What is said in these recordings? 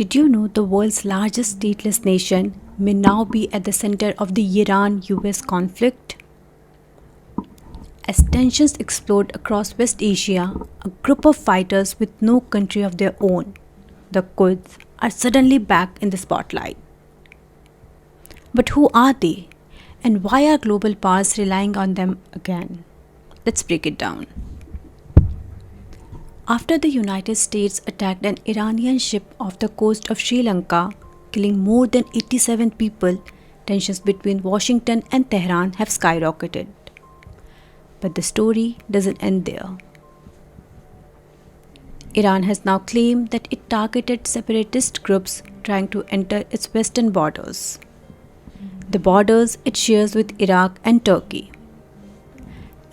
Did you know the world's largest stateless nation may now be at the center of the Iran US conflict? As tensions explode across West Asia, a group of fighters with no country of their own, the Kurds, are suddenly back in the spotlight. But who are they? And why are global powers relying on them again? Let's break it down. After the United States attacked an Iranian ship off the coast of Sri Lanka, killing more than 87 people, tensions between Washington and Tehran have skyrocketed. But the story doesn't end there. Iran has now claimed that it targeted separatist groups trying to enter its western borders, the borders it shares with Iraq and Turkey.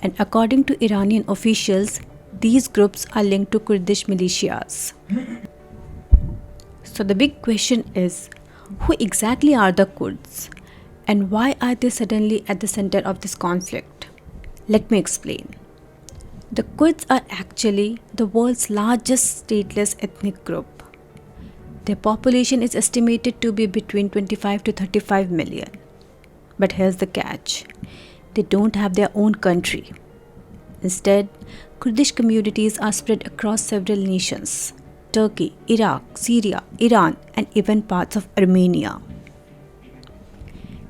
And according to Iranian officials, these groups are linked to Kurdish militias. So the big question is, who exactly are the Kurds? And why are they suddenly at the center of this conflict? Let me explain. The Kurds are actually the world's largest stateless ethnic group. Their population is estimated to be between 25 to 35 million. But here's the catch. They don't have their own country. Instead, Kurdish communities are spread across several nations: Turkey, Iraq, Syria, Iran, and even parts of Armenia.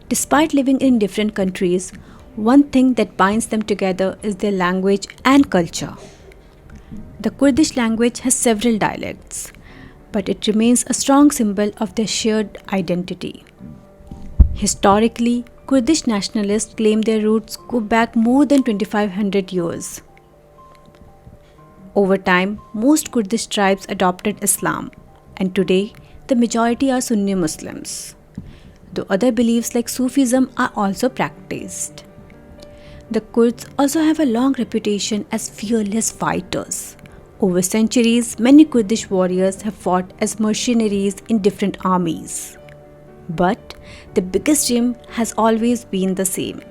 Despite living in different countries, one thing that binds them together is their language and culture. The Kurdish language has several dialects, but it remains a strong symbol of their shared identity. Historically, Kurdish nationalists claim their roots go back more than 2500 years. Over time, most Kurdish tribes adopted Islam, and today the majority are Sunni Muslims, though other beliefs like Sufism are also practiced. The Kurds also have a long reputation as fearless fighters. Over centuries, many Kurdish warriors have fought as mercenaries in different armies. But the biggest dream has always been the same: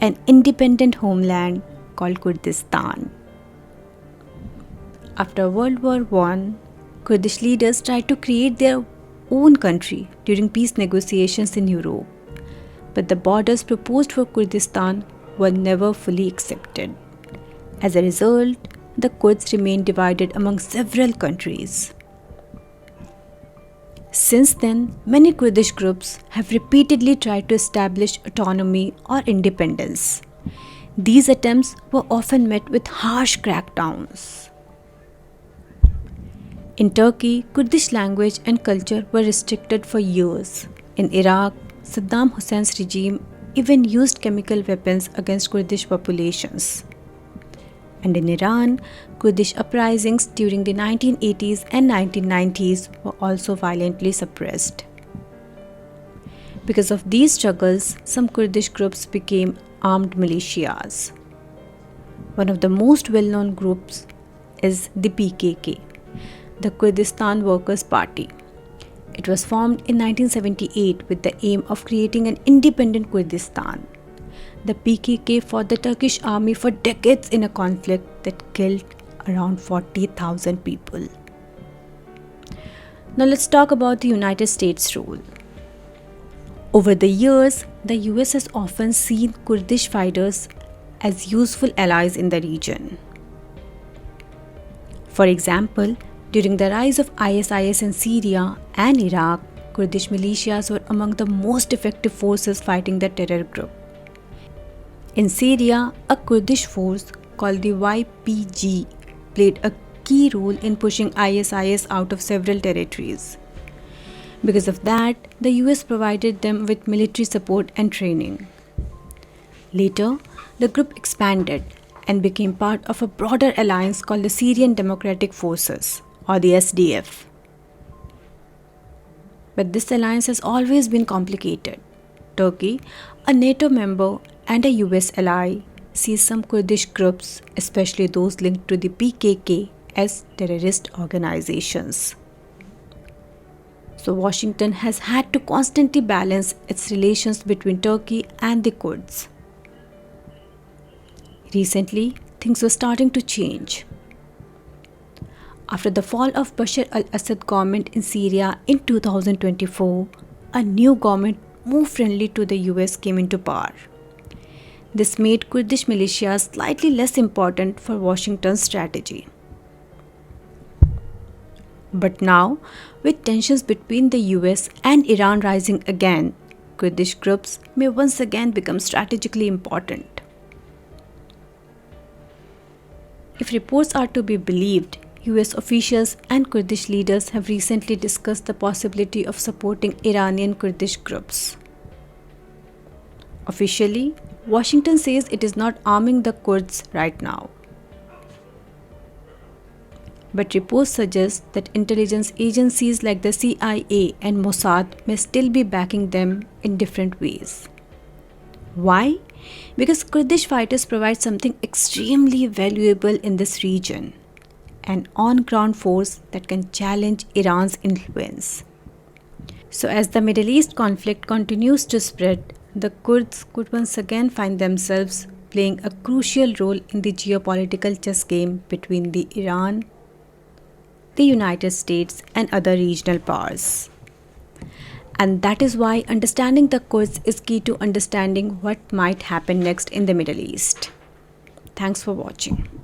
an independent homeland called Kurdistan. After World War I, Kurdish leaders tried to create their own country during peace negotiations in Europe. But the borders proposed for Kurdistan were never fully accepted. As a result, the Kurds remained divided among several countries. Since then, many Kurdish groups have repeatedly tried to establish autonomy or independence. These attempts were often met with harsh crackdowns. In Turkey, Kurdish language and culture were restricted for years. In Iraq, Saddam Hussein's regime even used chemical weapons against Kurdish populations. And in Iran, Kurdish uprisings during the 1980s and 1990s were also violently suppressed. Because of these struggles, some Kurdish groups became armed militias. One of the most well-known groups is the PKK, the Kurdistan Workers' Party. It was formed in 1978 with the aim of creating an independent Kurdistan. The PKK fought the Turkish army for decades in a conflict that killed around 40,000 people. Now let's talk about the United States' role. Over the years, the US has often seen Kurdish fighters as useful allies in the region. For example, during the rise of ISIS in Syria and Iraq, Kurdish militias were among the most effective forces fighting the terror group. In Syria, a Kurdish force called the YPG played a key role in pushing ISIS out of several territories. Because of that, the US provided them with military support and training. Later, the group expanded and became part of a broader alliance called the Syrian Democratic Forces, or the SDF. But this alliance has always been complicated. Turkey, a NATO member and a US ally, sees some Kurdish groups, especially those linked to the PKK, as terrorist organizations. So Washington has had to constantly balance its relations between Turkey and the Kurds. Recently, things were starting to change. After the fall of Bashar al-Assad government in Syria in 2024, a new government more friendly to the US came into power. This made Kurdish militias slightly less important for Washington's strategy. But now, with tensions between the US and Iran rising again, Kurdish groups may once again become strategically important. If reports are to be believed, US officials and Kurdish leaders have recently discussed the possibility of supporting Iranian Kurdish groups. Officially, Washington says it is not arming the Kurds right now. But reports suggest that intelligence agencies like the CIA and Mossad may still be backing them in different ways. Why? Because Kurdish fighters provide something extremely valuable in this region, an on-ground force that can challenge Iran's influence. So as the Middle East conflict continues to spread, the Kurds could once again find themselves playing a crucial role in the geopolitical chess game between Iran, the United States, and other regional powers. And that is why understanding the Kurds is key to understanding what might happen next in the Middle East. Thanks for watching.